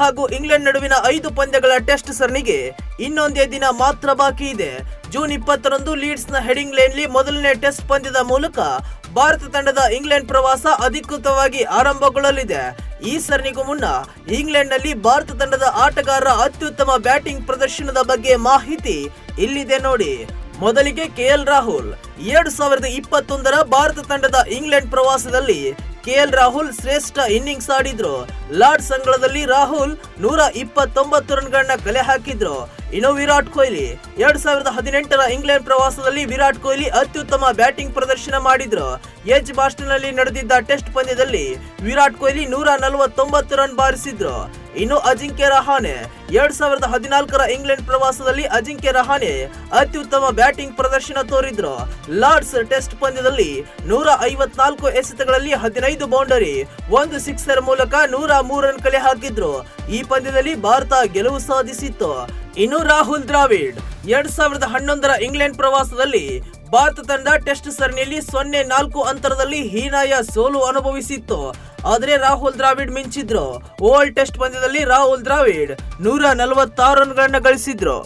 ಹಾಗೂ ಇಂಗ್ಲೆಂಡ್ ನಡುವಿನ 5 ಪಂದ್ಯಗಳ ಟೆಸ್ಟ್ ಸರಣಿಗೆ ಇನ್ನೊಂದೇ ದಿನ ಮಾತ್ರ ಬಾಕಿ ಇದೆ. ಜೂನ್ 20ರಂದು ಲೀಡ್ಸ್ನ ಹೆಡಿಂಗ್ ಲೇನ್ಲಿ ಮೊದಲನೇ ಟೆಸ್ಟ್ ಪಂದ್ಯದ ಮೂಲಕ ಭಾರತ ತಂಡದ ಇಂಗ್ಲೆಂಡ್ ಪ್ರವಾಸ ಅಧಿಕೃತವಾಗಿ ಆರಂಭಗೊಳ್ಳಲಿದೆ. ಈ ಸರಣಿಗೂ ಮುನ್ನ ಇಂಗ್ಲೆಂಡ್ನಲ್ಲಿ ಭಾರತ ತಂಡದ ಆಟಗಾರರ ಅತ್ಯುತ್ತಮ ಬ್ಯಾಟಿಂಗ್ ಪ್ರದರ್ಶನದ ಬಗ್ಗೆ ಮಾಹಿತಿ ಇಲ್ಲಿದೆ ನೋಡಿ. ಮೊದಲಿಗೆ KL ರಾಹುಲ್ 2021ರ ಭಾರತ ತಂಡದ ಇಂಗ್ಲೆಂಡ್ ಪ್ರವಾಸದಲ್ಲಿ KL ರಾಹುಲ್ ಶ್ರೇಷ್ಠ ಇನ್ನಿಂಗ್ಸ್ ಆಡಿದ್ರು. ಲಾರ್ಡ್ಸ್ ಅಂಗಳದಲ್ಲಿ ರಾಹುಲ್ 129 ರನ್ಗಳನ್ನ ಕಲೆ ಹಾಕಿದ್ರು. ಇನ್ನು ವಿರಾಟ್ ಕೊಹ್ಲಿ 2018ರ ಇಂಗ್ಲೆಂಡ್ ಪ್ರವಾಸದಲ್ಲಿ ವಿರಾಟ್ ಕೊಹ್ಲಿ ಅತ್ಯುತ್ತಮ ಬ್ಯಾಟಿಂಗ್ ಪ್ರದರ್ಶನ ಮಾಡಿದ್ರು. ಎಜ್ ಬಾಸ್ಟನ್ ನಲ್ಲಿ ನಡೆದಿದ್ದ ಟೆಸ್ಟ್ ಪಂದ್ಯದಲ್ಲಿ ವಿರಾಟ್ ಕೊಹ್ಲಿ 149 ರನ್ ಬಾರಿಸಿದ್ರು. ಇನ್ನು ಅಜಿಂಕ್ಯ ರಹಾನೆ 2014ರ ಇಂಗ್ಲೆಂಡ್ ಪ್ರವಾಸದಲ್ಲಿ ಅಜಿಂಕ್ಯ ರಹಾನೆ ಅತ್ಯುತ್ತಮ ಬ್ಯಾಟಿಂಗ್ ಪ್ರದರ್ಶನ ತೋರಿದ್ರು. ಲಾರ್ಡ್ಸ್ ಟೆಸ್ಟ್ ಪಂದ್ಯದಲ್ಲಿ 154 ಎಸೆತಗಳಲ್ಲಿ 15 ಬೌಂಡರಿ, 1 ಸಿಕ್ಸರ್ ಮೂಲಕ 103 ರನ್ ಕಲೆ ಹಾಕಿದ್ರು. ಈ ಪಂದ್ಯದಲ್ಲಿ ಭಾರತ ಗೆಲುವು ಸಾಧಿಸಿತ್ತು. ಇನ್ನು ರಾಹುಲ್ ದ್ರಾವಿಡ್ 2011ರ ಇಂಗ್ಲೆಂಡ್ ಪ್ರವಾಸದಲ್ಲಿ ಭಾರತ ತಂಡ ಟೆಸ್ಟ್ ಸರಣಿಯಲ್ಲಿ 0-4 ಅಂತರದಲ್ಲಿ ಹೀನಾಯ ಸೋಲು ಅನುಭವಿಸಿತ್ತು. ಆದರೆ ರಾಹುಲ್ ದ್ರಾವಿಡ್ ಮಿಂಚಿದ್ರು. ಓವಲ್ ಟೆಸ್ಟ್ ಪಂದ್ಯದಲ್ಲಿ ರಾಹುಲ್ ದ್ರಾವಿಡ್ 146 ರನ್ಗಳನ್ನ ಗಳಿಸಿದ್ರು.